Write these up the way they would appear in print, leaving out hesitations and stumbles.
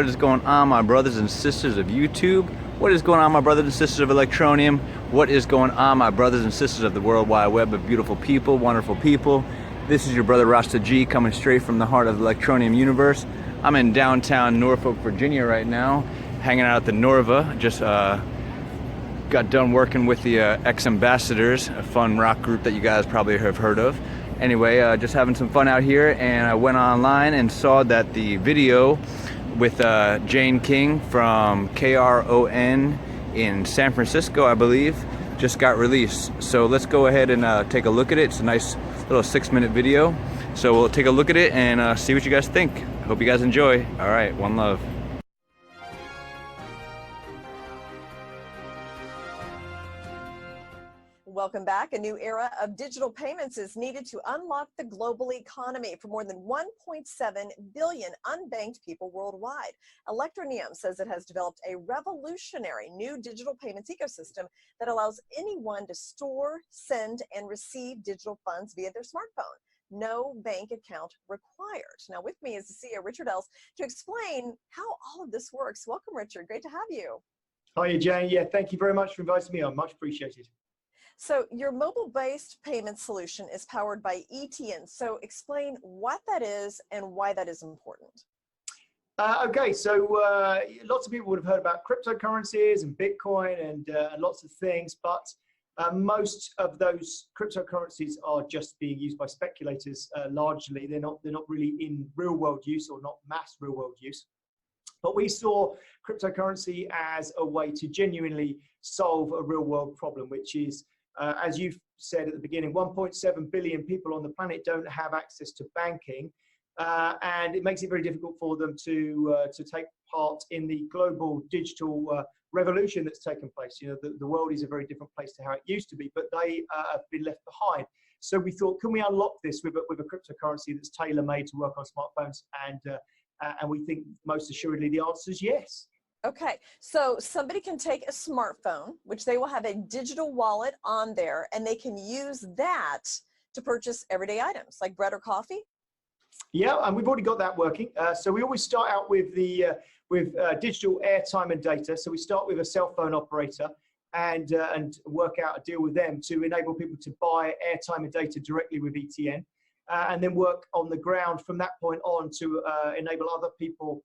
What is going on, my brothers and sisters of YouTube? What is going on, my brothers and sisters of Electroneum? What is going on, my brothers and sisters of the World Wide Web of beautiful people, wonderful people? This is your brother Rasta G coming straight from the heart of the Electroneum universe. I'm in downtown Norfolk, Virginia right now, hanging out at the Norva. Just got done working with the Ex-Ambassadors, a fun rock group that you guys probably have heard of. Anyway, just having some fun out here, and I went online and saw that the video with Jane King from KRON in San Francisco, I believe, just got released. So let's go ahead and take a look at it. It's a nice little 6-minute video. So we'll take a look at it and see what you guys think. Hope you guys enjoy. All right, one love. Welcome back. A new era of digital payments is needed to unlock the global economy for more than 1.7 billion unbanked people worldwide. Electroneum says it has developed a revolutionary new digital payments ecosystem that allows anyone to store, send, and receive digital funds via their smartphone. No bank account required. Now with me is the CEO, Richard Ells, to explain how all of this works. Welcome, Richard. Great to have you. Hiya, Jane. Yeah, thank you very much for inviting me on. Much appreciated. So your mobile-based payment solution is powered by ETN. So explain what that is and why that is important. Okay, so lots of people would have heard about cryptocurrencies and Bitcoin and lots of things, but most of those cryptocurrencies are just being used by speculators largely. They're not really in real-world use or not mass real-world use. But we saw cryptocurrency as a way to genuinely solve a real-world problem, which is as you've said at the beginning, 1.7 billion people on the planet don't have access to banking, and it makes it very difficult for them to take part in the global digital revolution that's taken place. You know, the world is a very different place to how it used to be, but they have been left behind. So we thought, can we unlock this with a cryptocurrency that's tailor-made to work on smartphones? And we think most assuredly the answer is yes. Okay, so somebody can take a smartphone, which they will have a digital wallet on there, and they can use that to purchase everyday items like bread or coffee? Yeah, and we've already got that working. So we always start out with digital airtime and data. So we start with a cell phone operator and work out a deal with them to enable people to buy airtime and data directly with ETN, and then work on the ground from that point on to enable other people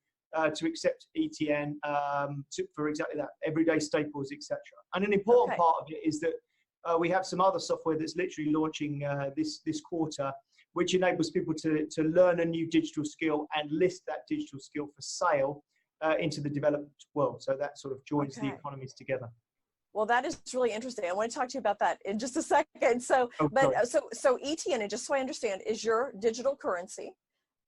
to accept ETN for exactly that, everyday staples, etc. And an important part of it is that we have some other software that's literally launching this quarter, which enables people to learn a new digital skill and list that digital skill for sale into the developed world. So that sort of joins the economies together. Well, that is really interesting. I want to talk to you about that in just a second. So, so ETN, and just so I understand, is your digital currency.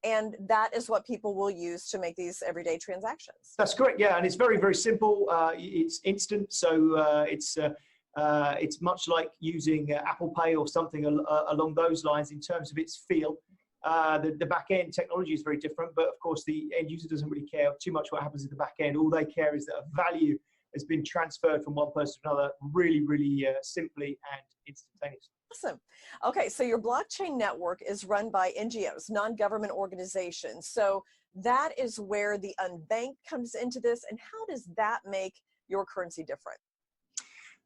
And that is what people will use to make these everyday transactions. That's correct, yeah, and it's very, very simple. It's instant, so it's much like using Apple Pay or something along those lines in terms of its feel. The back-end technology is very different, but of course the end user doesn't really care too much what happens in the back end. All they care is that a value has been transferred from one person to another really, really simply and instantaneously. Awesome. Okay, so your blockchain network is run by NGOs, non-government organizations. So that is where the Unbanked comes into this. And how does that make your currency different?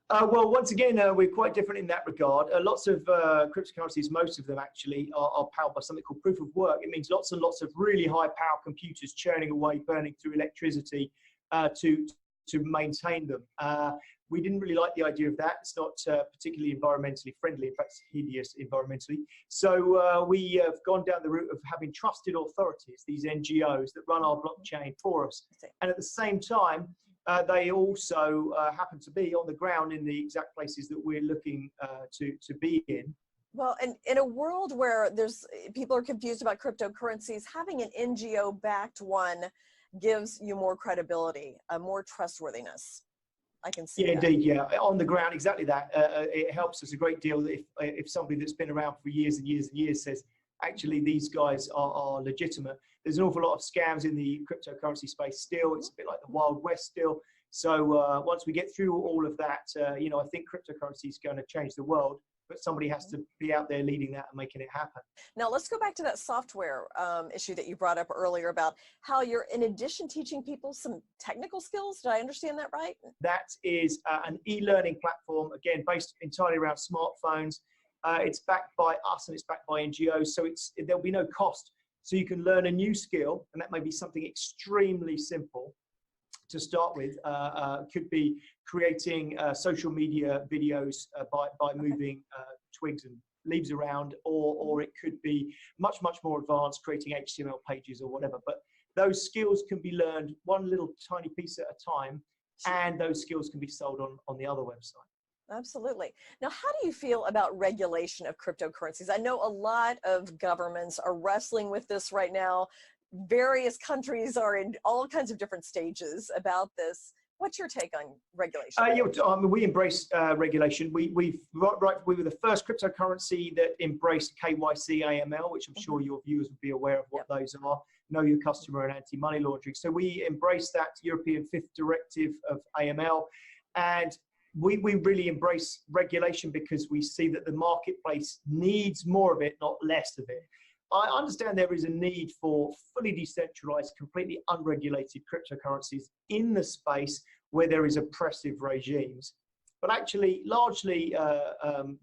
Well, once again, we're quite different in that regard. Lots of cryptocurrencies, most of them actually, are powered by something called proof of work. It means lots and lots of really high power computers churning away, burning through electricity to maintain them. We didn't really like the idea of that. It's not particularly environmentally friendly. In fact, it's hideous environmentally. So we have gone down the route of having trusted authorities, these NGOs that run our blockchain for us. And at the same time, they also happen to be on the ground in the exact places that we're looking to be in. Well, and in a world where people are confused about cryptocurrencies, having an NGO-backed one gives you more credibility, more trustworthiness. I can see that. Indeed, yeah. On the ground, exactly that. It helps us a great deal if somebody that's been around for years and years and years says, actually, these guys are legitimate. There's an awful lot of scams in the cryptocurrency space still. It's a bit like the Wild West still. So once we get through all of that, you know, I think cryptocurrency is going to change the world. but somebody has to be out there leading that and making it happen. Now let's go back to that software issue that you brought up earlier about how you're, in addition, teaching people some technical skills. Did I understand that right? That is an e-learning platform, again, based entirely around smartphones. It's backed by us and it's backed by NGOs, so there'll be no cost. So you can learn a new skill, and that may be something extremely simple to start with. Could be creating social media videos by moving twigs and leaves around, or it could be much more advanced, creating HTML pages or whatever. But those skills can be learned one little tiny piece at a time, and those skills can be sold on the other website. Absolutely. Now, how do you feel about regulation of cryptocurrencies? I know a lot of governments are wrestling with this right now. Various countries are in all kinds of different stages about this. What's your take on regulation? We embrace regulation. We were the first cryptocurrency that embraced KYC AML, which I'm sure your viewers would be aware of what those are. Know your customer and anti-money laundering. So we embrace that European Fifth Directive of AML, and we really embrace regulation because we see that the marketplace needs more of it, not less of it. I understand there is a need for fully decentralized, completely unregulated cryptocurrencies in the space where there is oppressive regimes. But actually, largely,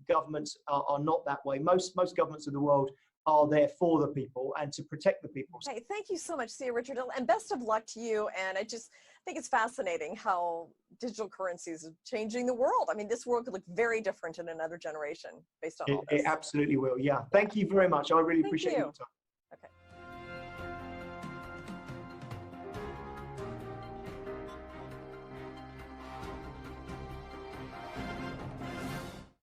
governments are not that way. Most governments of the world are there for the people and to protect the people. Hey, thank you so much, Richard Ells, and best of luck to you. And I just think it's fascinating how digital currencies are changing the world. I mean, this world could look very different in another generation based on all this. It absolutely will. Yeah. Thank you very much. I really appreciate your time.